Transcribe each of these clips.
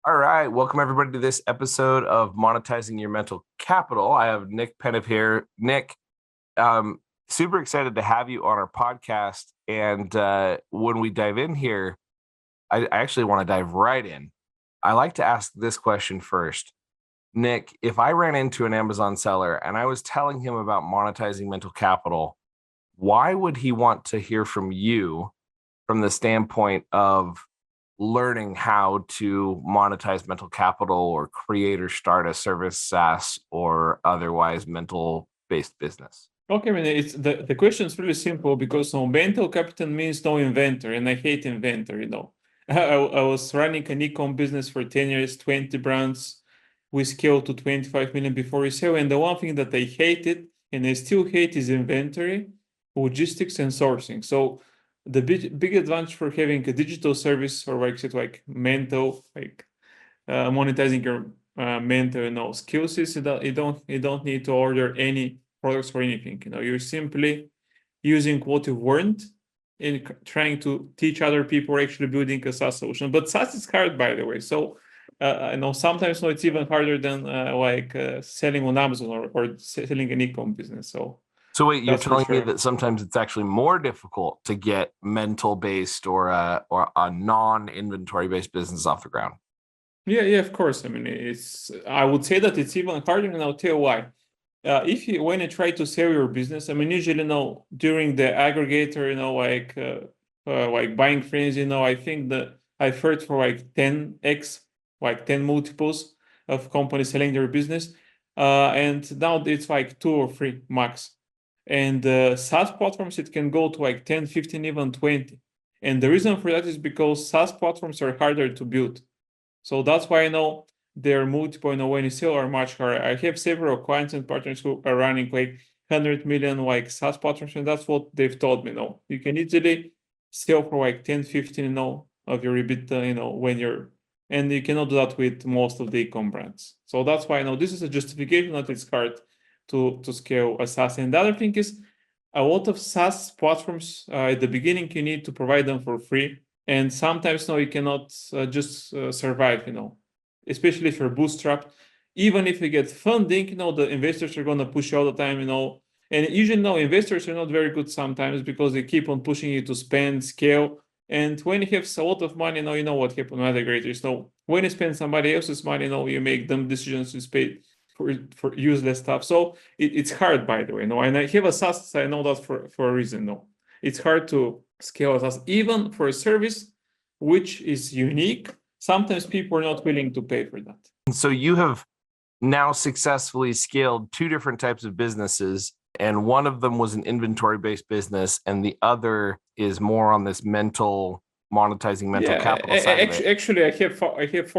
All right, welcome everybody to this episode of Monetizing Your Mental Capital. I have Nick Penev here. Nick, super excited to have you on our podcast. And when we dive in here, I actually want to dive right in. I like to ask this question first. Nick, if I ran into an Amazon seller and I was telling him about monetizing mental capital, why would he want to hear from you from the standpoint of learning how to monetize mental capital or create or start a service SaaS or otherwise mental based business? Okay, I mean, it's the question is really simple because mental capital means no inventory, and I hate inventory. I was running an e-com business for 10 years, 20 brands. We scaled to 25 million before we sell. And the one thing that I hated and I still hate is inventory, logistics, and sourcing. So the big advantage for having a digital service or like mental, monetizing your mental, skills is you don't need to order any products or anything. You're simply using what you've learned and trying to teach other people actually building a SaaS solution. But SaaS is hard, by the way. So I know sometimes it's even harder than selling on Amazon or selling an e-com business. So wait, you're That's for telling me sure. that sometimes it's actually more difficult to get mental based or a non-inventory based business off the ground. Yeah, of course. I mean, I would say that it's even harder, and I'll tell you why. When you try to sell your business, I mean, usually, during the aggregator, like buying friends, I think that I've heard for like 10x, like 10 multiples of companies selling their business. And now it's like two or three max. And SaaS platforms, it can go to like 10, 15, even 20. And the reason for that is because SaaS platforms are harder to build. So that's why I know their multiple when you sell are much higher. I have several clients and partners who are running like 100 million like SaaS platforms, and that's what they've told me. You can easily sell for like 10, 15, of your EBITDA, and you cannot do that with most of the e-com brands. So that's why I know this is a justification that it's hard to scale a SaaS. And the other thing is a lot of SaaS platforms at the beginning, you need to provide them for free, and sometimes you cannot just survive, especially if you're bootstrapped. Even if you get funding, the investors are going to push you all the time, and usually investors are not very good sometimes because they keep on pushing you to spend, scale. And when you have a lot of money, you know what happens with aggregators. When you spend somebody else's money, you make dumb decisions to pay for useless stuff. So it's hard, by the way. And I have a SaaS, I know that for a reason. It's hard to scale a SaaS, even for a service which is unique. Sometimes people are not willing to pay for that. And so you have now successfully scaled two different types of businesses, and one of them was an inventory based business, and the other is more on this monetizing mental capital side of it. Actually, I have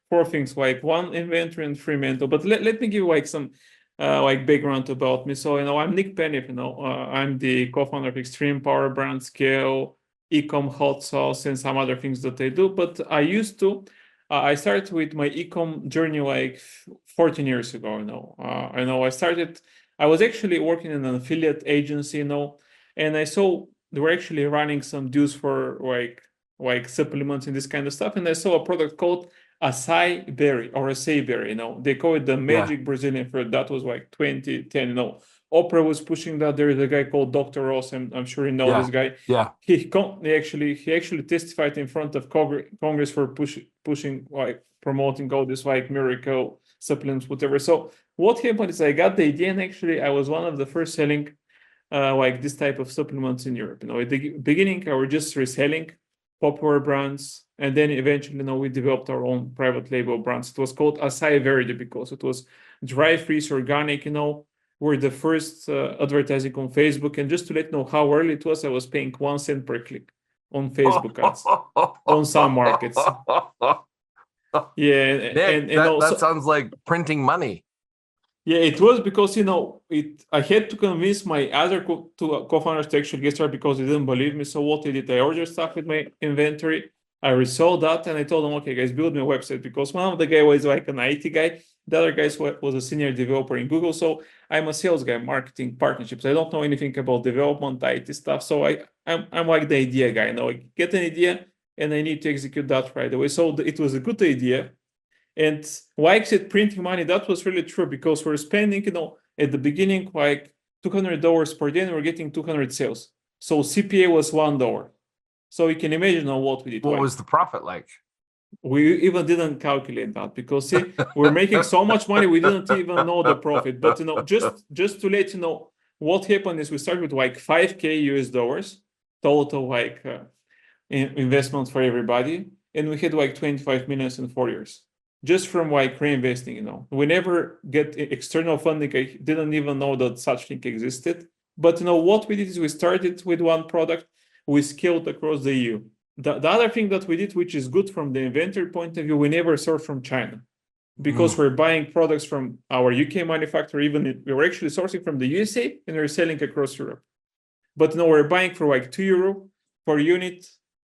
four things, like one inventory and three mental. But let me give like some background about me. So I'm Nick Penev. I'm the co-founder of Extreme Power Brand Scale, Ecom Hot Sauce, and some other things that I do. But I started with my ecom journey like 14 years ago. I was actually working in an affiliate agency, and I saw they were actually running some deals for like supplements and this kind of stuff. And I saw a product called acai berry or acai berry. They call it the Yeah. magic Brazilian fruit. That was like 2010. Oprah was pushing that. There is a guy called Dr. Ross. I'm sure you know Yeah. this guy. Yeah. He actually testified in front of Congress for pushing like promoting all this like miracle supplements, whatever. So what happened is I got the idea, and actually I was one of the first selling like this type of supplements in Europe. At the beginning, I was just reselling popular brands, and then eventually, we developed our own private label brands. It was called Acai Verde because it was dry freeze organic. We're the first advertising on Facebook, and just to let you know how early it was, I was paying 1 cent per click on Facebook ads on some markets. Yeah, Nick, that so sounds like printing money. yeah, it was because I had to convince my other co-founders to actually get started because they didn't believe me. So what I did, I ordered stuff with my inventory. I resold that, and I told them, okay, guys, build me a website, because one of the guy was like an IT guy, the other guy was a senior developer in Google. So I'm a sales guy, marketing, partnerships. I don't know anything about development, IT stuff. So I'm like the idea guy. I get an idea and I need to execute that right away. So it was a good idea. And like I said, printing money, that was really true because we're spending, at the beginning, like $200 per day, and we're getting 200 sales. So CPA was $1. So you can imagine what we did. What was the profit like? We even didn't calculate that because see, we're making so much money, we didn't even know the profit. But just to let you know, what happened is we started with like $5K US total, like investment for everybody, and we had like 25 million in 4 years just from like reinvesting. We never get external funding. I didn't even know that such thing existed. But what we did is we started with one product, we scaled across the EU. The other thing that we did, which is good from the inventory point of view, we never sourced from China because we're buying products from our UK manufacturer. Even we were actually sourcing from the USA and we're selling across Europe. But we're buying for like €2 per unit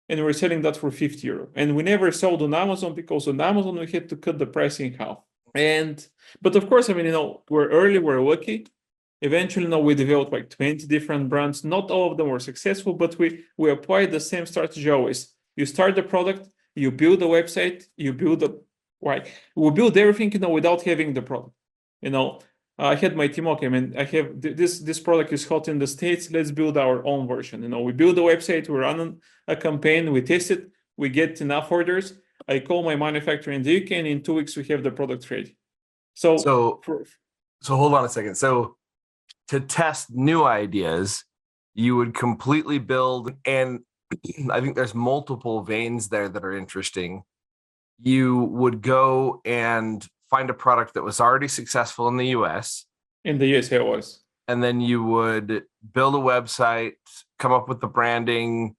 and we're selling that for €50. And we never sold on Amazon because on Amazon we had to cut the price in half. But of course, we're early, we're lucky. Eventually, we developed like 20 different brands. Not all of them were successful, but we applied the same strategy always. You start the product, you build a website, we build everything, without having the product. I had my team, okay, I have this product is hot in the States. Let's build our own version. We build a website, we run a campaign, we test it, we get enough orders. I call my manufacturer in the UK, and in 2 weeks we have the product ready. So hold on a second. So to test new ideas, you would completely build, and I think there's multiple veins there that are interesting. You would go and find a product that was already successful in the US. In the US, it was. And then you would build a website, come up with the branding,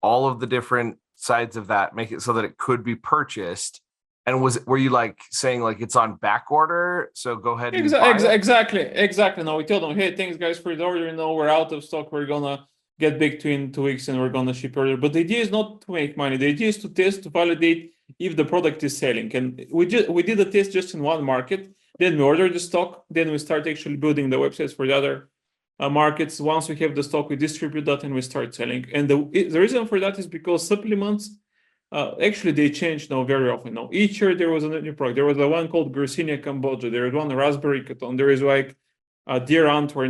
all of the different sides of that, make it so that it could be purchased. And were you like saying like it's on back order? So go ahead and exactly. No, we told them, hey, thanks guys for the order. We're out of stock. We're gonna get back to you in 2 weeks and we're gonna ship order. But the idea is not to make money. The idea is to test, to validate if the product is selling. And we did a test just in one market. Then we ordered the stock. Then we start actually building the websites for the other markets. Once we have the stock, we distribute that and we start selling. And the reason for that is because supplements. Actually, they change now very often. Each year there was a new product. There was the one called Garcinia Cambodia. There was one raspberry keton. There is like a deer antwer,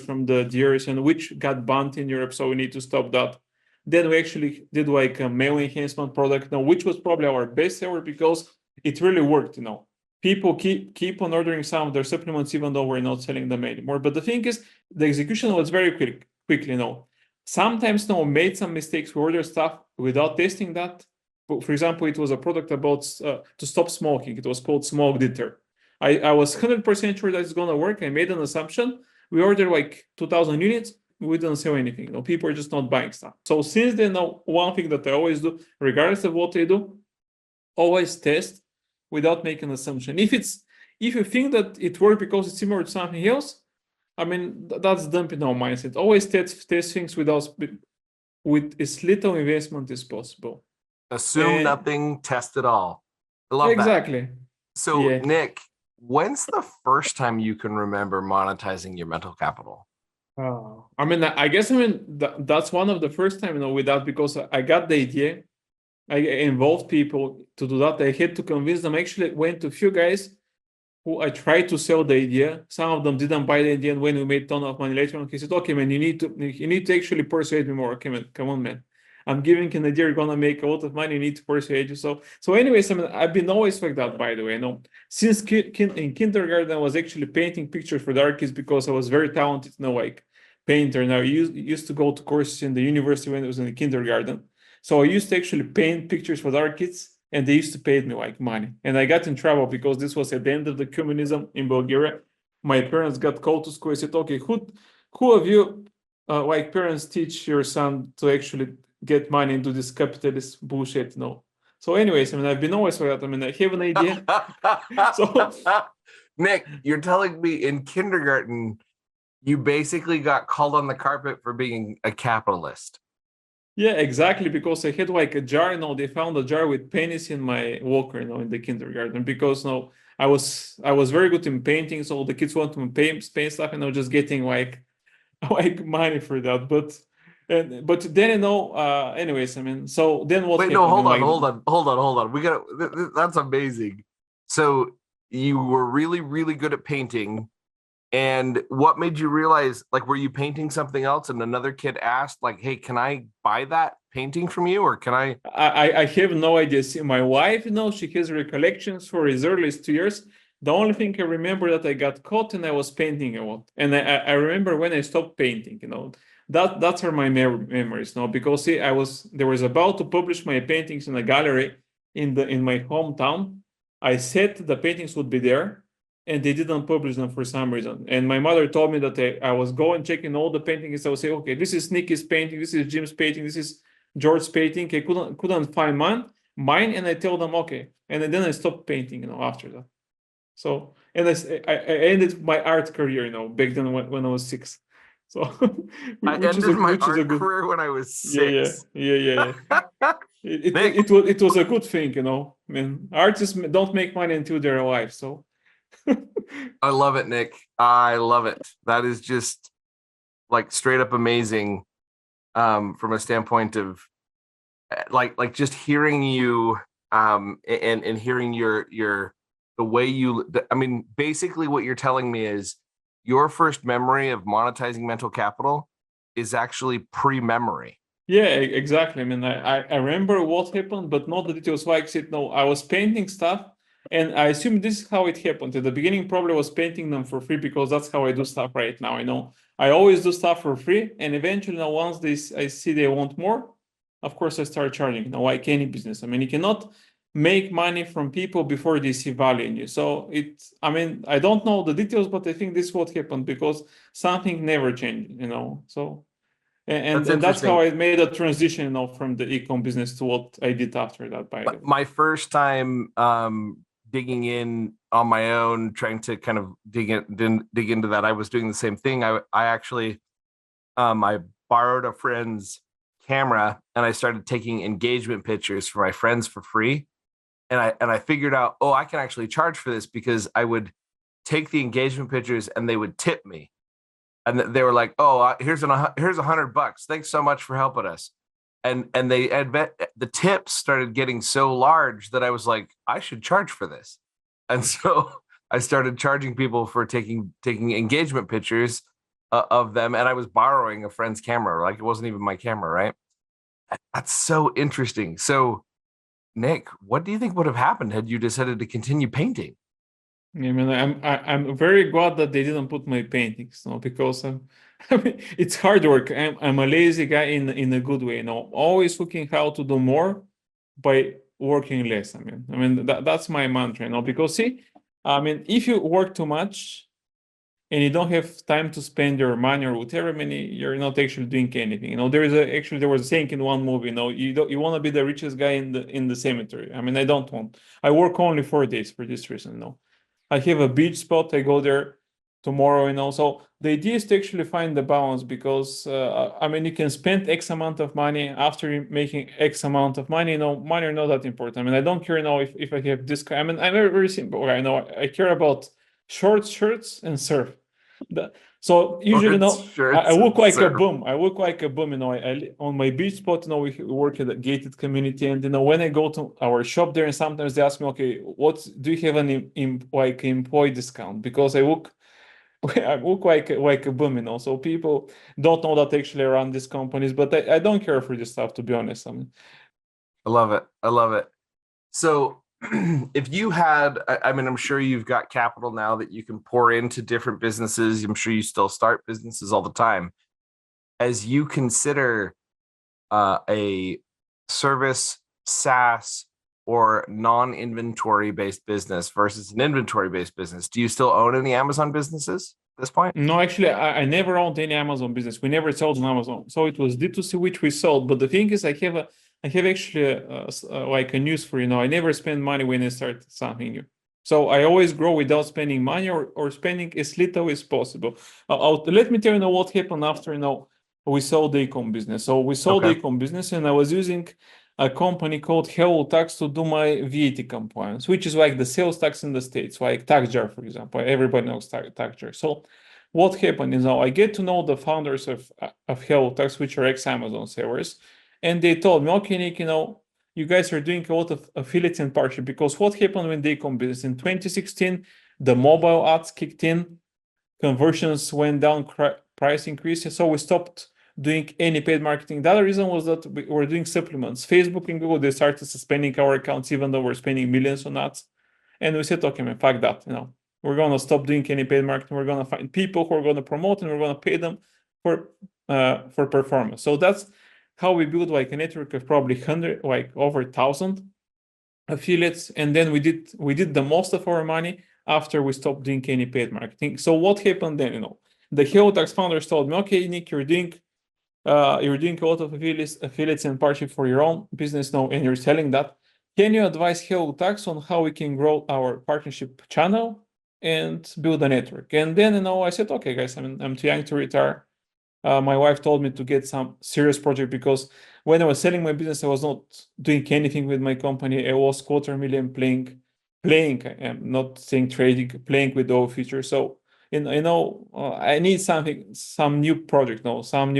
from the deers, and which got banned in Europe. So we need to stop that. Then we actually did like a male enhancement product, which was probably our best seller because it really worked. People keep on ordering some of their supplements even though we're not selling them anymore. But the thing is, the execution was very quickly. Sometimes made some mistakes. We ordered stuff without testing that. For example, it was a product about to stop smoking. It was called Smoke Deter. I was 100% sure that it's going to work. I made an assumption. We ordered like 2,000 units. We didn't sell anything. People are just not buying stuff. So since then, one thing that I always do, regardless of what I do, always test without making an assumption. If you think that it worked because it's similar to something else, that's dumping our mindset. Always test things with as little investment as possible. Assume nothing, test it all. I love exactly. that. So, yeah. Nick, when's the first time you can remember monetizing your mental capital? I guess that's one of the first time with that, because I got the idea. I involved people to do that. I had to convince them. I actually went to a few guys who I tried to sell the idea. Some of them didn't buy the idea, and when we made a ton of money later on, he said, okay, man, you need to actually persuade me more. Okay, man, come on, man. I'm giving an idea, you're gonna make a lot of money, you need to persuade you. So anyways, I've been always like that, by the way. Since in kindergarten, I was actually painting pictures for the other kids because I was very talented, painter. Now I used to go to courses in the university when I was in the kindergarten. So I used to actually paint pictures for the other kids, and they used to pay me like money. And I got in trouble because this was at the end of the communism in Bulgaria. My parents got called to school. I said, okay, who of you parents teach your son to actually get money into this capitalist bullshit? So anyways, I've been always like that. I have an idea. Nick, you're telling me in kindergarten, you basically got called on the carpet for being a capitalist. Yeah, exactly. Because I had like a jar. They found a jar with pennies in my walker. In the kindergarten, because I was very good in painting. So the kids wanted to paint stuff, and I was just getting like money for that. But But then, anyways, I mean, so then what Wait, happened? no, hold on. We got that's amazing. So you were really, really good at painting. And what made you realize, like, were you painting something else and another kid asked, like, hey, can I buy that painting from you? Or can I have no idea. See, my wife, she has recollections for as early as 2 years. The only thing I remember that I got caught and I was painting a lot. And I remember when I stopped painting, that's are my memories, because see, there was about to publish my paintings in a gallery in my hometown. I said the paintings would be there, and they didn't publish them for some reason. And my mother told me that I was going checking all the paintings. I would say, okay, this is Nicky's painting, this is Jim's painting, this is George's painting. I couldn't find mine, and I told them okay, and then I stopped painting, after that. So, and I ended my art career, back then when I was 6. So, I ended my art career when I was 6? Yeah. It was a good thing, I mean, artists don't make money until they're alive. So, I love it, Nick. I love it. That is just like straight up amazing, from a standpoint of like just hearing you, and hearing the way you, I mean, basically what you're telling me is your first memory of monetizing mental capital is actually pre-memory. Yeah, exactly. I mean, I remember what happened, but not the details. Like I said, no, I was painting stuff, and I assume this is how it happened. At the beginning, probably was painting them for free because that's how I do stuff right now. I always do stuff for free, and eventually, now once I see they want more, of course, I start charging. Like any business, I mean, you cannot make money from people before they see value in you. So I mean, I don't know the details, but I think this is what happened because something never changed. So. And that's how I made a transition, from the e-com business to what I did after that. By the way, my first time digging in on my own, trying to kind of dig into that, I was doing the same thing. I actually I borrowed a friend's camera and I started taking engagement pictures for my friends for free. And I figured out, I can actually charge for this because I would take the engagement pictures and they would tip me. And they were like, here's $100. Thanks so much for helping us. And the tips started getting so large that I was like, I should charge for this. And so I started charging people for taking engagement pictures of them. And I was borrowing a friend's camera. Like, it wasn't even my camera, right? That's so interesting. So, Nick, what do you think would have happened had you decided to continue painting? I mean, I'm very glad that they didn't put my paintings, because I mean, it's hard work. I'm a lazy guy in a good way, always looking how to do more by working less. I mean that's my mantra, because see, I mean, if you work too much and you don't have time to spend your money or whatever, I mean, you're not actually doing anything. There was a saying in one movie, you want to be the richest guy in the cemetery. I mean, I don't want. I work only 4 days for this reason, I have a beach spot. I go there tomorrow, So the idea is to actually find the balance because, I mean, you can spend X amount of money after making X amount of money. Money are not that important. I mean, I don't care if I have this. I mean, I'm very, very simple. I care about shirts and surf. So usually, I look like a bum. I look like a bum. I on my beach spot. We work at a gated community, and when I go to our shop there, and sometimes they ask me, "Okay, what do you have an employee discount?" Because I look like a bum. So people don't know that actually I run these companies, but I don't care for this stuff, to be honest. I love it. I love it. So if you had, I mean, I'm sure you've got capital now that you can pour into different businesses. I'm sure you still start businesses all the time. As you consider a service, SaaS, or non-inventory based business versus an inventory based business, do you still own any Amazon businesses at this point? No, actually, I never owned any Amazon business. We never sold on Amazon. So it was D2C, which we sold. But the thing is, I have actually like a news for you. I never spend money when I start something new. So I always grow without spending money or spending as little as possible. Let me tell you what happened after we sold the e-com business. So we sold the e-com business, and I was using a company called Hello Tax to do my VAT compliance, which is like the sales tax in the States, like TaxJar, for example. Everybody knows TaxJar. So what happened is now I get to know the founders of HelloTax, which are ex-Amazon sellers, and they told me, okay, Nick, you guys are doing a lot of affiliates and partnership, because what happened when they come business in 2016, the mobile ads kicked in, conversions went down, price increased, so we stopped doing any paid marketing. The other reason was that we were doing supplements. Facebook and Google, they started suspending our accounts, even though we're spending millions on ads. And we said, okay, man, fuck that. We're gonna stop doing any paid marketing. We're gonna find people who are gonna promote, and we're gonna pay them for performance. So that's how we built like a network of probably 100, like over 1,000 affiliates. And then we did the most of our money after we stopped doing any paid marketing. So what happened then? The HelloTax founders told me, okay, Nick, you're doing a lot of affiliates and partnership for your own business now, and you're selling that. Can you advise HelloTax on how we can grow our partnership channel and build a network? And then, I said, okay, guys, I'm too young to retire. My wife told me to get some serious project, because when I was selling my business, I was not doing anything with my company. I was $250,000 playing. I'm not saying trading, playing with all features. So, I need some new project, some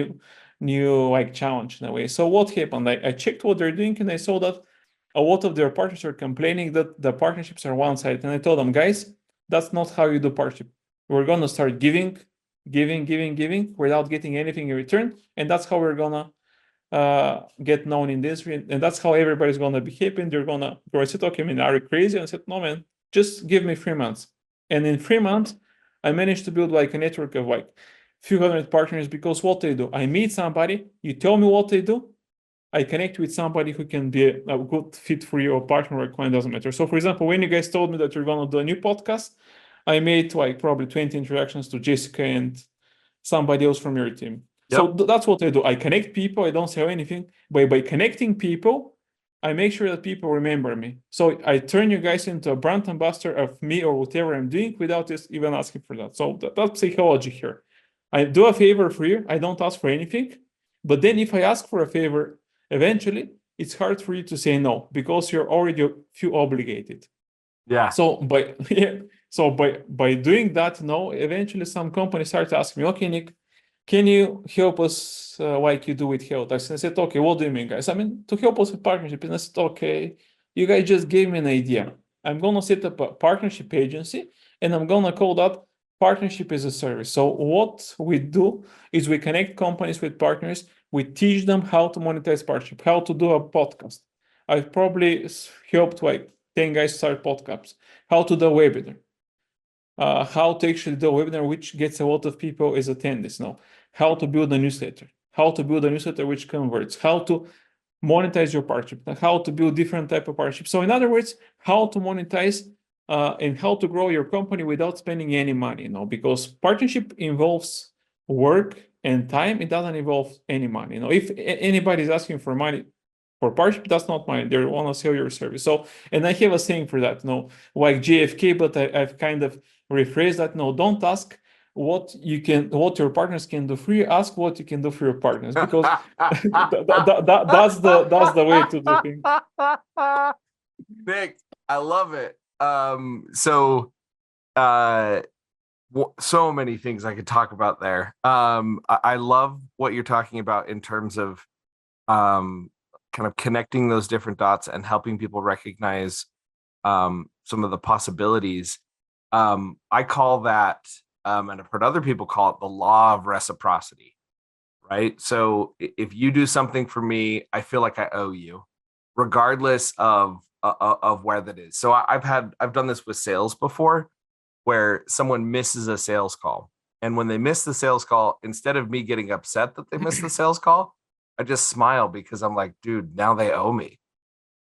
new like challenge in a way. So what happened? I checked what they're doing, and I saw that a lot of their partners are complaining that the partnerships are one-sided. And I told them, guys, that's not how you do partnership. We're gonna start giving without getting anything in return, and that's how we're gonna get known in this, and that's how everybody's gonna be happy, and they're gonna grow. I said, okay, man, are you crazy? And I said, no, man, just give me 3 months. And in 3 months, I managed to build like a network of like few hundred partners, because what they do, I meet somebody, you tell me what they do, I connect with somebody who can be a good fit for your partner or client, doesn't matter. So for example, when you guys told me that you're gonna do a new podcast, I made like probably 20 introductions to Jessica and somebody else from your team. Yep. So that's what I do. I connect people. I don't sell anything. By connecting people, I make sure that people remember me. So I turn you guys into a brand ambassador of me or whatever I'm doing without just even asking for that. So that's psychology here. I do a favor for you. I don't ask for anything. But then if I ask for a favor, eventually it's hard for you to say no, because you're already feel obligated. Yeah. So by doing that, eventually some companies start asking me, okay, Nick, can you help us like you do with HelloTax? And I said, okay, what do you mean, guys? I mean, to help us with partnership. And I said, okay, you guys just gave me an idea. I'm gonna set up a partnership agency, and I'm gonna call that partnership as a service. So what we do is we connect companies with partners. We teach them how to monetize partnership, how to do a podcast. I've probably helped like 10 guys start podcasts, how to do a webinar, how to actually do a webinar which gets a lot of people as attendees now, how to build a newsletter, which converts, how to monetize your partnership, how to build different type of partnerships. So in other words, how to monetize and how to grow your company without spending any money, because partnership involves work and time. It doesn't involve any money. If anybody's asking for money for partnership, that's not money. They want to sell your service. So, and I have a saying for that, like JFK, but I've kind of rephrased that. Don't ask what your partners can do for you. Ask what you can do for your partners, because that's the way to do things. Nick, I love it. So many things I could talk about there. I love what you're talking about in terms of kind of connecting those different dots and helping people recognize some of the possibilities. I call that, and I've heard other people call it, the law of reciprocity, right? So if you do something for me, I feel like I owe you, regardless of where that is. So I've done this with sales before, where someone misses a sales call. And when they miss the sales call, instead of me getting upset that they missed the sales call, I just smile, because I'm like, dude, now they owe me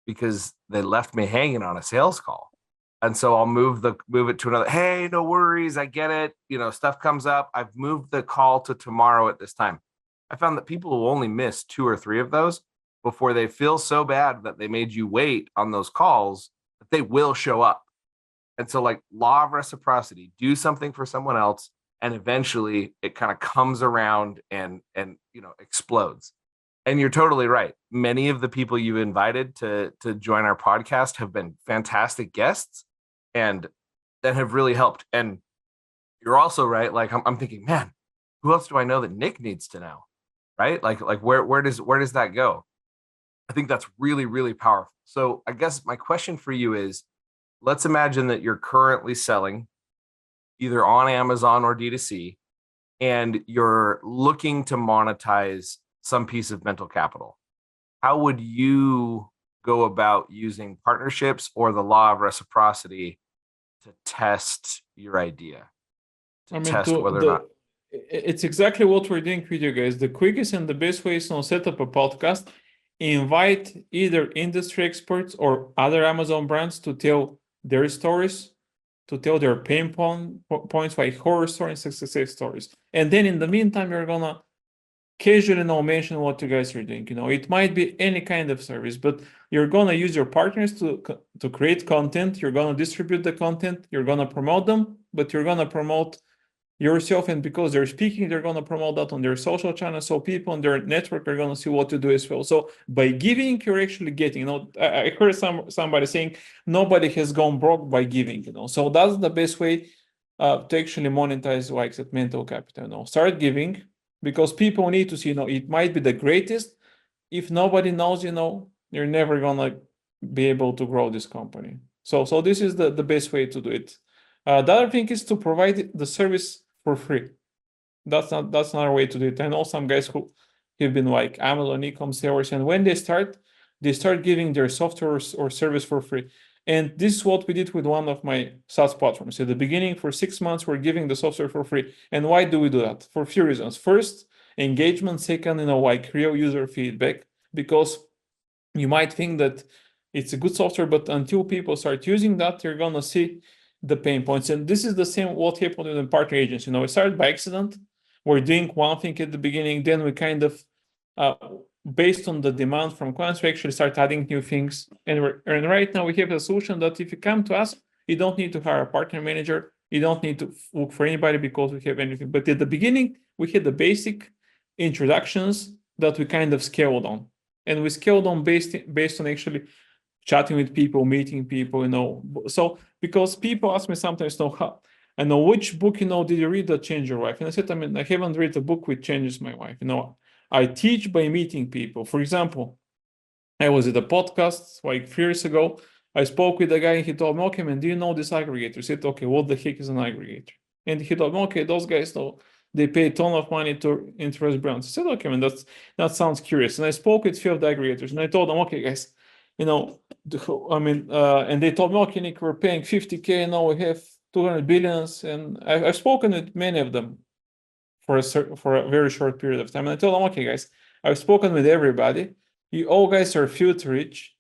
because they left me hanging on a sales call. And so I'll move it to another. Hey, no worries. I get it. Stuff comes up. I've moved the call to tomorrow at this time. I found that people will only miss 2 or 3 of those before they feel so bad that they made you wait on those calls that they will show up. And so, like, law of reciprocity, do something for someone else, and eventually it kind of comes around and explodes. And you're totally right. Many of the people you invited to join our podcast have been fantastic guests and that have really helped. And you're also right. Like I'm thinking, man, who else do I know that Nick needs to know? Right? Like where does that go? I think that's really, really powerful. So I guess my question for you is, let's imagine that you're currently selling either on Amazon or D2C, and you're looking to monetize some piece of mental capital. How would you go about using partnerships or the law of reciprocity to test your idea, to I mean, test whether or not? it's exactly what we're doing with you guys. The quickest and the best way is to set up a podcast, invite either industry experts or other Amazon brands to tell their stories, to tell their points, like horror stories and success stories. And then in the meantime, you're gonna casually mention what you guys are doing. It might be any kind of service, but you're gonna use your partners to create content. You're gonna distribute the content. You're gonna promote them, but you're gonna promote yourself, and because they're speaking, they're going to promote that on their social channels, so people on their network are going to see what to do as well. So by giving, you're actually getting. I heard somebody saying nobody has gone broke by giving. So that's the best way to actually monetize, like that, mental capital. Start giving, because people need to see. It might be the greatest. If nobody knows, you're never gonna be able to grow this company. So this is the best way to do it. The other thing is to provide the service for free. That's another way to do it. I know some guys who have been like Amazon e-com sellers, and when they start giving their software or service for free. And this is what we did with one of my SaaS platforms. At the beginning, for 6 months, we're giving the software for free. And why do we do that? For a few reasons. First, engagement. Second, like real user feedback, because you might think that it's a good software, but until people start using that, you're gonna see the pain points. And this is the same what happened with the partner agents. We started by accident. We're doing one thing at the beginning, then we kind of based on the demand from clients, we actually start adding new things. And right now we have a solution that if you come to us, you don't need to hire a partner manager. You don't need to look for anybody because we have anything. But at the beginning, we had the basic introductions that we kind of scaled on. And we scaled on based on actually chatting with people, meeting people, So because people ask me sometimes, which book, did you read that changed your life? And I said, I haven't read a book which changes my life. I teach by meeting people. For example, I was at a podcast like 3 years ago. I spoke with a guy and he told me, okay, man, do you know this aggregator? I said, okay, what the heck is an aggregator? And he told me, okay, those guys they pay a ton of money to interest brands. I said, okay, man, that sounds curious. And I spoke with a few of the aggregators and I told them, okay, guys, and they told me, okay, Nick, we're paying 50K, now we have 200 billions. And I've spoken with many of them for a very short period of time. And I told them, okay, guys, I've spoken with everybody. You all guys are filter rich.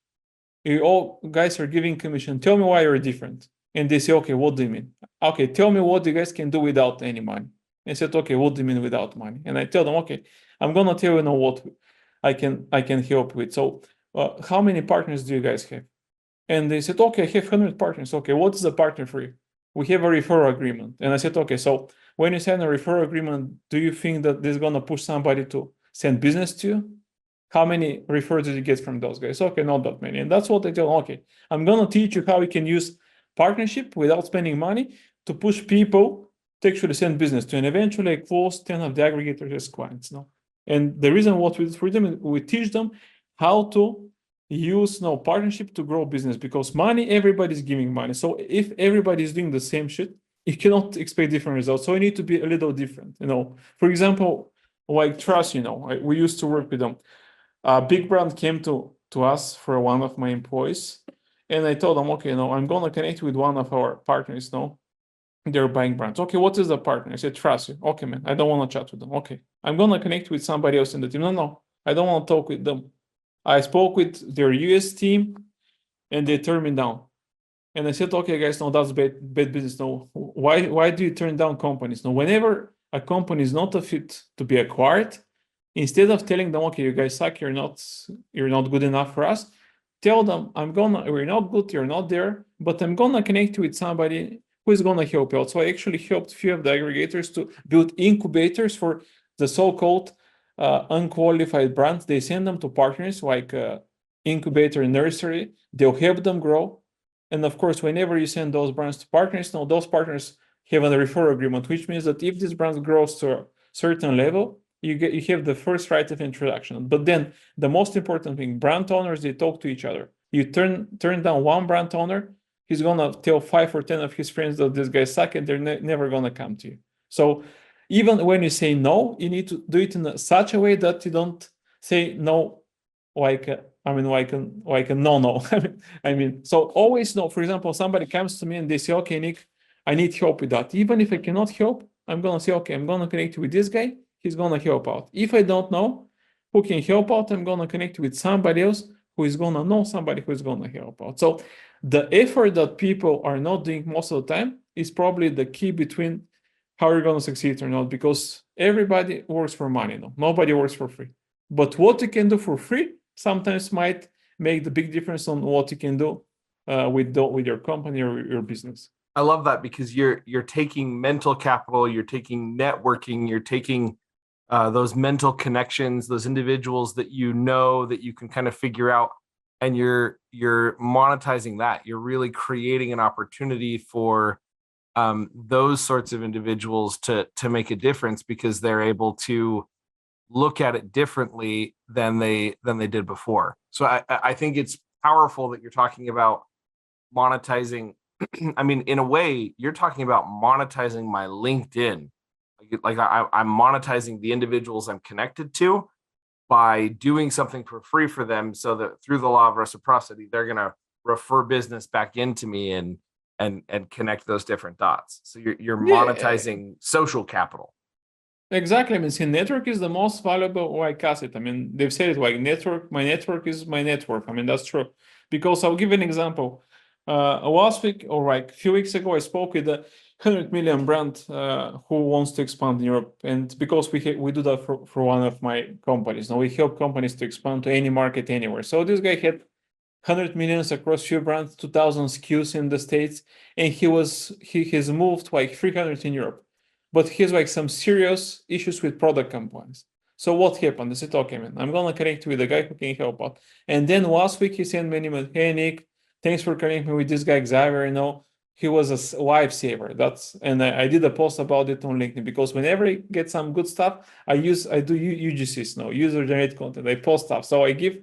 You all guys are giving commission. Tell me why you're different. And they say, okay, what do you mean? Okay, tell me what you guys can do without any money. And I said, okay, what do you mean without money? And I tell them, okay, I'm gonna tell you what I can help with. So how many partners do you guys have? And they said, okay, I have 100 partners. Okay, what is a partner for you? We have a referral agreement. And I said, okay, so when you sign a referral agreement, do you think that this is gonna push somebody to send business to you? How many referrals did you get from those guys? Okay, not that many. And that's what I tell them, okay, I'm gonna teach you how you can use partnership without spending money to push people to actually send business to, and eventually close 10 of the aggregators as clients. And the reason what we do for them, we teach them how to use partnership to grow business, because money, everybody's giving money. So if everybody is doing the same shit, you cannot expect different results. So you need to be a little different. For example, like Trust, we used to work with them. A big brand came to us for one of my employees, and I told them, okay, I'm gonna connect with one of our partners. They're buying brands. Okay, what is the partner? I said, Trust you. Okay, man, I don't want to chat with them. Okay, I'm gonna connect with somebody else in the team. No, I don't want to talk with them. I spoke with their US team, and they turned me down. And I said, okay, guys, no, that's bad business. No, why do you turn down companies? No, whenever a company is not a fit to be acquired, instead of telling them, okay, you guys suck, you're not good enough for us, tell them, we're not good, you're not there, but I'm gonna connect you with somebody who is gonna help you out. So I actually helped a few of the aggregators to build incubators for the so-called unqualified brands. They send them to partners like incubator nursery. They'll help them grow. And of course, whenever you send those brands to partners, those partners have a referral agreement, which means that if this brand grows to a certain level, you have the first right of introduction. But then the most important thing, brand owners, they talk to each other. You turn down one brand owner, he's gonna tell 5 or 10 of his friends that this guy suck, and they're never gonna come to you. So even when you say no, you need to do it in such a way that you don't say no like a no. So always no. For example, somebody comes to me and they say, okay, Nick, I need help with that. Even if I cannot help, I'm gonna say, okay, I'm gonna connect you with this guy. He's gonna help out. If I don't know who can help out, I'm gonna connect you with somebody else who is gonna know somebody who is gonna help out. So the effort that people are not doing most of the time is probably the key between how you're gonna succeed or not, because everybody works for money. No, nobody works for free. But what you can do for free sometimes might make the big difference on what you can do with your company or your business. I love that, because you're taking mental capital, you're taking networking, you're taking those mental connections, those individuals that you know that you can kind of figure out, and you're monetizing that. You're really creating an opportunity for those sorts of individuals to make a difference, because they're able to look at it differently than they did before. So I think it's powerful that you're talking about monetizing. I mean, in a way, you're talking about monetizing my LinkedIn. Like I'm monetizing the individuals I'm connected to by doing something for free for them, so that through the law of reciprocity, they're going to refer business back into me and connect those different dots. So you're monetizing social capital. Exactly. I mean, see, network is the most valuable asset. I mean, they've said it like my network is my network. I mean, that's true. Because I'll give an example. Last week or like a few weeks ago, I spoke with a 100 million brand who wants to expand in Europe. And because we do that for one of my companies. Now we help companies to expand to any market anywhere. So this guy had 100 millions across few brands, 2,000 SKUs in the States, and he has moved like 300 in Europe. But he has like some serious issues with product compliance. So what happened? I said, okay, man, I'm gonna connect with a guy who can help out. And then last week he sent me an email, hey Nick, thanks for connecting me with this guy Xavier. You know, he was a lifesaver. And I did a post about it on LinkedIn, because whenever I get some good stuff, I do UGCs, user generated content. I post stuff. So I give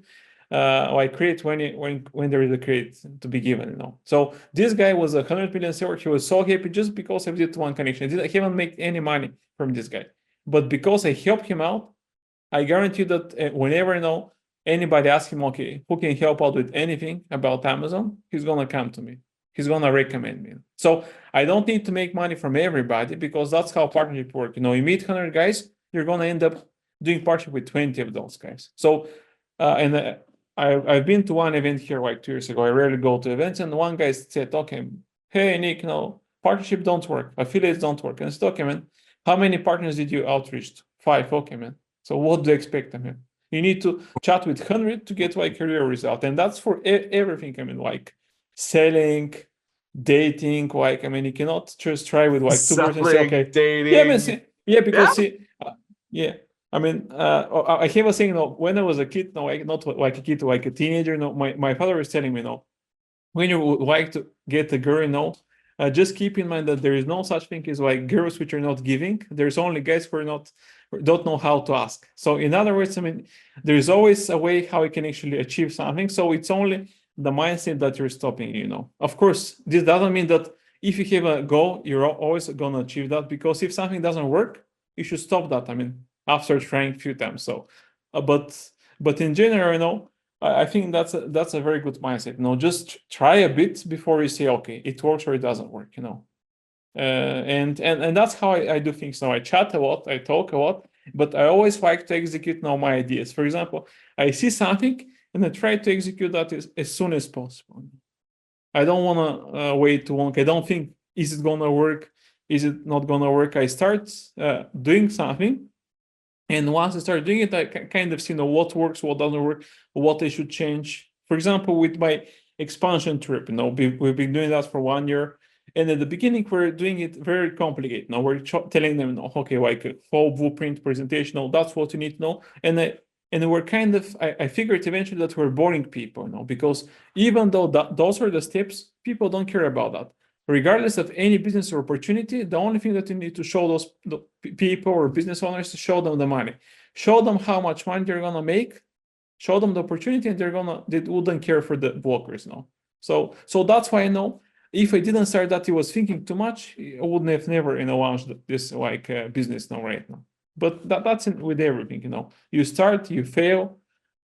create when there is a credit to be given, So this guy was a 100 million seller. He was so happy just because I did one connection. I haven't made any money from this guy, but because I helped him out, I guarantee that whenever anybody asks him, okay, who can help out with anything about Amazon, he's gonna come to me. He's gonna recommend me. So I don't need to make money from everybody, because that's how partnership work. You meet 100 guys, you're gonna end up doing partnership with 20 of those guys. So I've been to one event here like 2 years ago. I rarely go to events, and one guy said, okay, hey Nick, partnership don't work, affiliates don't work. And I said, okay, man, how many partners did you outreach to? 5. Okay, man. So what do you expect? I mean, you need to chat with 100 to get like a real result. And that's for everything. I mean, like selling, dating, you cannot just try with like 2 persons and say, okay, dating. yeah, man, because yeah. I mean, I have a saying, when I was a kid, not like a kid, like a teenager, my father was telling me, when you would like to get a girl, just keep in mind that there is no such thing as like girls which are not giving. There's only guys who don't know how to ask. So in other words, I mean, there's always a way how you can actually achieve something. So it's only the mindset that you're stopping, Of course, this doesn't mean that if you have a goal, you're always going to achieve that, because if something doesn't work, you should stop that. I mean, after trying a few times. So, but in general, I think that's a very good mindset. Just try a bit before you say, okay, it works or it doesn't work. And that's how I do things now. I chat a lot, I talk a lot, but I always like to execute my ideas. For example, I see something and I try to execute that as soon as possible. I don't want to wait too long. I don't think, is it gonna work? Is it not gonna work? I start doing something. And once I start doing it, I kind of see what works, what doesn't work, what I should change. For example, with my expansion trip, we've been doing that for 1 year. And at the beginning, we're doing it very complicated. Now we're telling them, okay, like a whole blueprint presentation, that's what you need to know. And we're kind of, I figured eventually that we're boring people, because even though those are the steps, people don't care about that. regardless of any business or opportunity, the only thing that you need to show the people or business owners, to show them the money, show them how much money they're gonna make, show them the opportunity, and they wouldn't care for the blockers, no. So that's why I know if I didn't start that, he was thinking too much, I wouldn't have never launched this business now right now. But that's with everything, you start, you fail,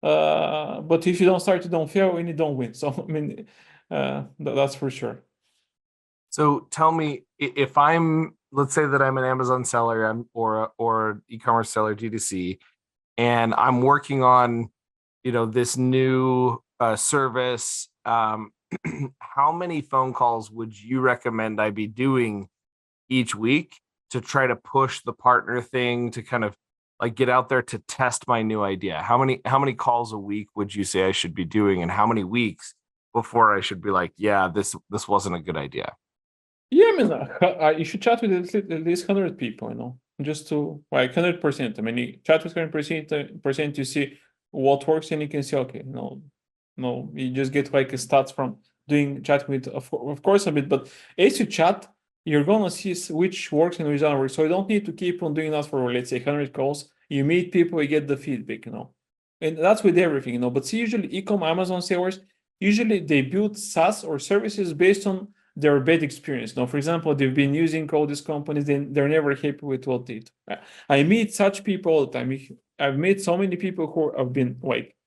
but if you don't start, you don't fail, and you don't win. So I mean, that's for sure. So tell me, if let's say that I'm an Amazon seller, or e-commerce seller, D2C, and I'm working on, this new service. How many phone calls would you recommend I be doing each week to try to push the partner thing, to kind of like get out there to test my new idea? How many calls a week would you say I should be doing, and how many weeks before I should be like, yeah, this wasn't a good idea? Yeah, I mean, you should chat with at least 100 people, just to 100%. I mean, you chat with 100%, you see what works, and you can say, okay, no, you just get a stats from chatting with, of course, a bit, but as you chat, you're gonna see which works and which doesn't work. So you don't need to keep on doing that for, let's say, 100 calls. You meet people, you get the feedback, and that's with everything, But see, usually e-com Amazon sellers, usually they build SaaS or services based on their bad experience. For example, they've been using all these companies, then they're never happy with what they do. I meet such people all the time. I've met so many people who have been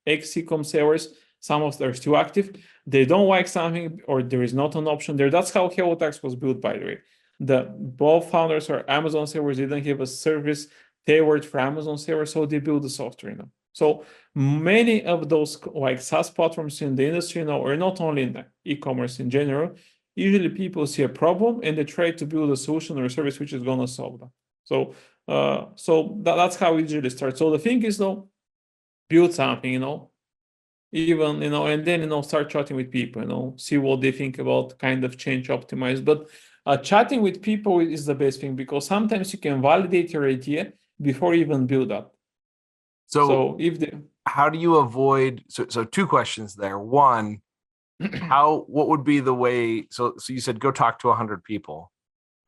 ex-e-com sellers. Some of them are still active. They don't like something, or there is not an option there. That's how HelloTax was built, by the way. Both founders are Amazon sellers. They didn't have a service tailored for Amazon sellers, so they build the software. So many of those SaaS platforms in the industry, or not only in e-commerce in general, usually people see a problem and they try to build a solution or a service which is going to solve that. So that's how it usually starts. So the thing is, build something, even, and then, start chatting with people, see what they think about, kind of change, optimize. But chatting with people is the best thing, because sometimes you can validate your idea before you even build that. So how do you avoid, so two questions there. One, what would be the way, so you said go talk to 100 people.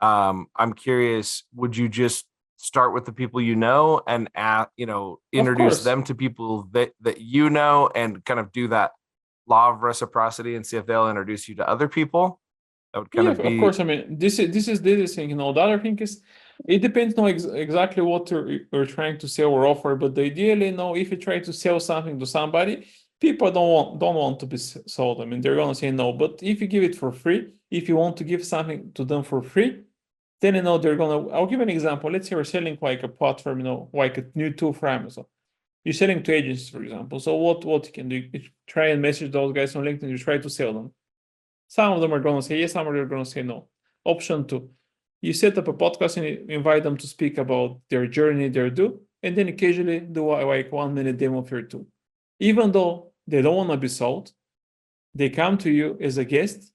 I'm curious, would you just start with the people and introduce them to people that and kind of do that law of reciprocity and see if they'll introduce you to other people? That would kind of be... Of course. I mean, this is the thing. The other thing is, it depends on exactly what you're trying to sell or offer. But ideally, if you try to sell something to somebody, people don't want to be sold. I mean, they're gonna say no. But if you give it for free, if you want to give something to them for free, then they're gonna. I'll give an example. Let's say we're selling a platform, like a new tool for Amazon. You're selling to agencies, for example. So what you can do? You try and message those guys on LinkedIn. You try to sell them. Some of them are gonna say yes. Some are gonna say no. Option 2. You set up a podcast and you invite them to speak about their journey, their do, and then occasionally do a 1-minute demo of your tool. Even though they don't want to be sold, they come to you as a guest.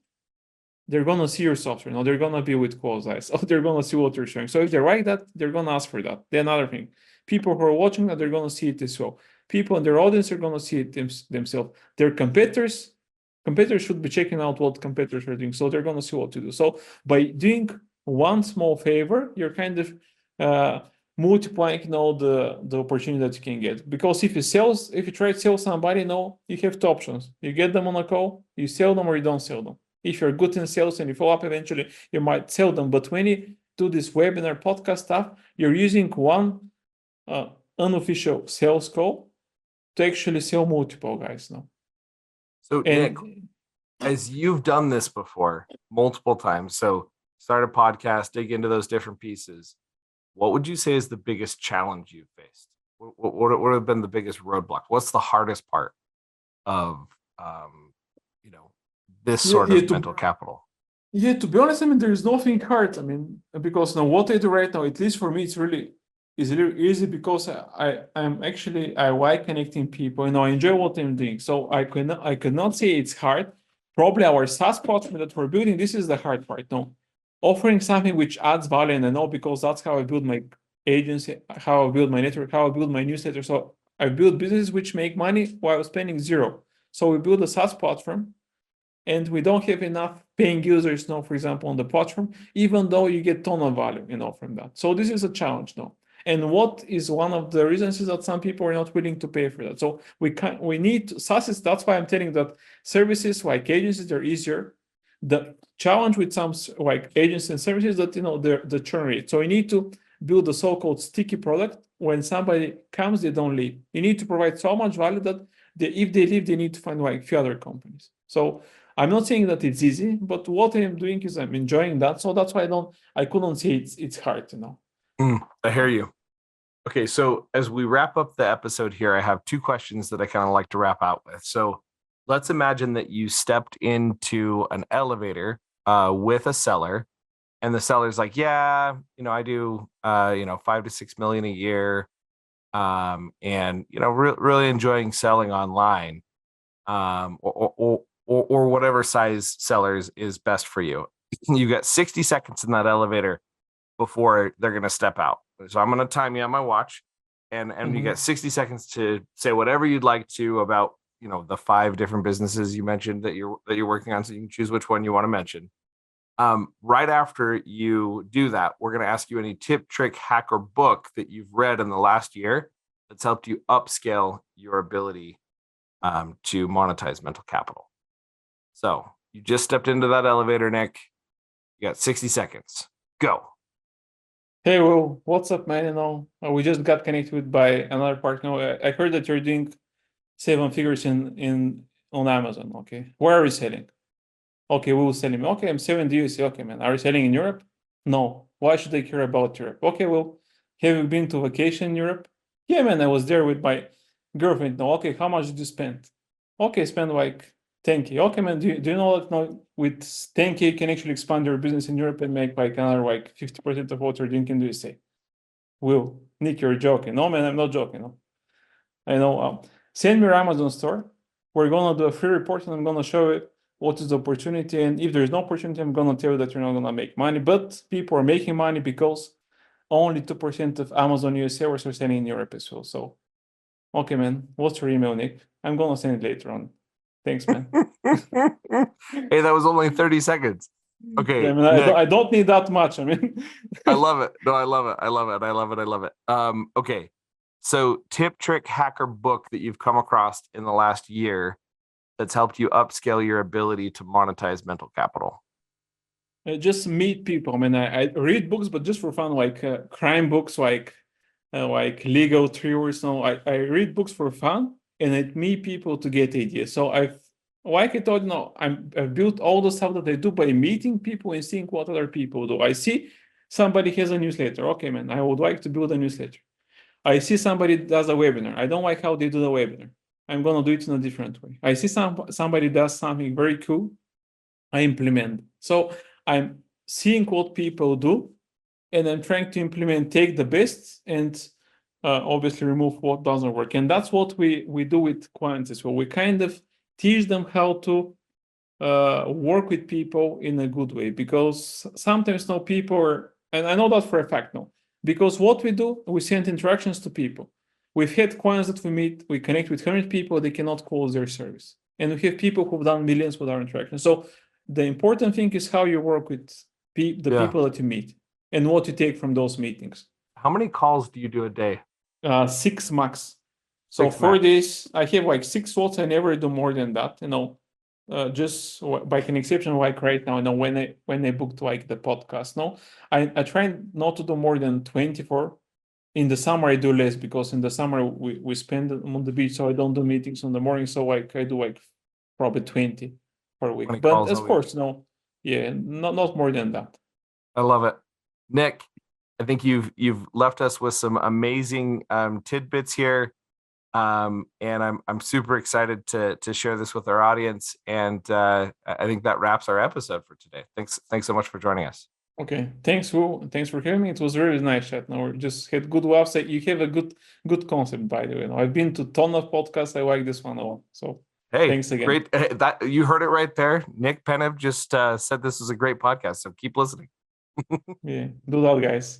They're gonna see your software. They're gonna be with closed eyes. So they're gonna see what you're showing. So if they like that, they're gonna ask for that. Then another thing, people who are watching that, they're gonna see it as well. People in their audience are gonna see it themselves. Their competitors should be checking out what competitors are doing. So they're gonna see what to do. So by doing one small favor, you're kind of multiplying the opportunity that you can get. Because if you try to sell somebody, you have 2 options. You get them on a call, you sell them, or you don't sell them. If you're good in sales and you follow up, eventually you might sell them. But when you do this webinar podcast stuff, you're using one unofficial sales call to actually sell multiple guys now. So Nick, as you've done this before multiple times, so start a podcast, dig into those different pieces, what would you say is the biggest challenge you've faced? What have been the biggest roadblock? What's the hardest part of this sort of mental capital? Yeah, to be honest, I mean, there is nothing hard. I mean, because now what I do right now, at least for me, it's really easy, because I like connecting people. I enjoy what I'm doing. So I could not say it's hard. Probably our SaaS platform that we're building, this is the hard part. Offering something which adds value, and I know, because that's how I build my agency, how I build my network, how I build my newsletter. So I build businesses which make money while spending zero. So we build a SaaS platform, and we don't have enough paying users, for example, on the platform, even though you get ton of value, from that. So this is a challenge, And what is one of the reasons is that some people are not willing to pay for that. So we need SaaS. That's why I'm telling that services like agencies, they're easier. The challenge with some like agencies and services that the churn rate. So you need to build a so-called sticky product. When somebody comes, they don't leave. You need to provide so much value that if they leave, they need to find like few other companies. So I'm not saying that it's easy, but what I'm doing is I'm enjoying that. So that's why I couldn't say it's hard, I hear you. Okay, so as we wrap up the episode here, I have two questions that I kind of like to wrap out with. So let's imagine that you stepped into an elevator with a seller, and the seller's like, yeah, I do, 5 to 6 million a year, and really enjoying selling online, or whatever size sellers is best for you. You got 60 seconds in that elevator before they're going to step out. So I'm going to time you on my watch, and you get 60 seconds to say whatever you'd like to about, the 5 different businesses you mentioned that you're working on. So you can choose which one you want to mention. Right after you do that, we're going to ask you any tip, trick, hack, or book that you've read in the last year that's helped you upscale your ability to monetize mental capital. So you just stepped into that elevator, Nick. You got 60 seconds. Go. Hey, Will, what's up, man? We just got connected by another partner. I heard that you're doing 7 figures on Amazon. Okay, where are you selling? Okay, we will sell him. Okay, I'm selling the USA. Okay, man, are you selling in Europe? No. Why should I care about Europe? Okay, well, have you been to vacation in Europe? Yeah, man, I was there with my girlfriend. No, okay, how much did you spend? Okay, spend like 10K. Okay, man, do you know that now with 10K you can actually expand your business in Europe and make like another like 50% of what you're doing in the USA? Will, Nick, you're joking. No, man, I'm not joking. No. I know. Send me your Amazon store. We're gonna do a free report and I'm gonna show you what is the opportunity. And if there's no opportunity, I'm gonna tell you that you're not gonna make money. But people are making money because only 2% of Amazon USA are selling in Europe as well. So, okay, man, what's your email, Nick? I'm gonna send it later on. Thanks, man. Hey, that was only 30 seconds. Okay, yeah, I mean, I don't need that much. I mean, I love it. No, I love it. I love it. I love it. I love it. Okay. So tip, trick, hack, or book that you've come across in the last year that's helped you upscale your ability to monetize mental capital. just meet people. I mean, I read books, but just for fun, like crime books, like legal thrillers. No, I read books for fun, and I meet people to get ideas. So like I told you, I've built all the stuff that I do by meeting people and seeing what other people do. I see somebody has a newsletter. Okay, man, I would like to build a newsletter. I see somebody does a webinar. I don't like how they do the webinar. I'm gonna do it in a different way. I see somebody does something very cool. I implement. So I'm seeing what people do, and I'm trying to implement, take the best, and obviously remove what doesn't work. And that's what we do with clients as well. We kind of teach them how to work with people in a good way, because sometimes people are, and I know that for a fact now, because what we do, we send interactions to people. We've had clients that we meet, we connect with 100 people, they cannot close their service. And we have people who've done millions with our interactions. So the important thing is how you work with the people that you meet and what you take from those meetings. How many calls do you do a day? 6 max. So 6 for max. this, I have like 6 slots. I never do more than that, just by an exception, like right now, when I booked like the podcast, I try not to do more than 24. In the summer, I do less because in the summer we spend on the beach, so I don't do meetings in the morning. So like I do like probably 20 per week. But of course, not more than that. I love it, Nick. I think you've left us with some amazing tidbits here, and I'm super excited to share this with our audience. And I think that wraps our episode for today. Thanks so much for joining us. Okay, thanks, Will. Thanks for having me. It was a really nice chat. Now we just had good website. You have a good concept, by the way. I've been to a ton of podcasts. I like this one a lot. So hey, thanks again. Great. That you heard it right there. Nick Penev just said this was a great podcast. So keep listening. Yeah, do that, guys.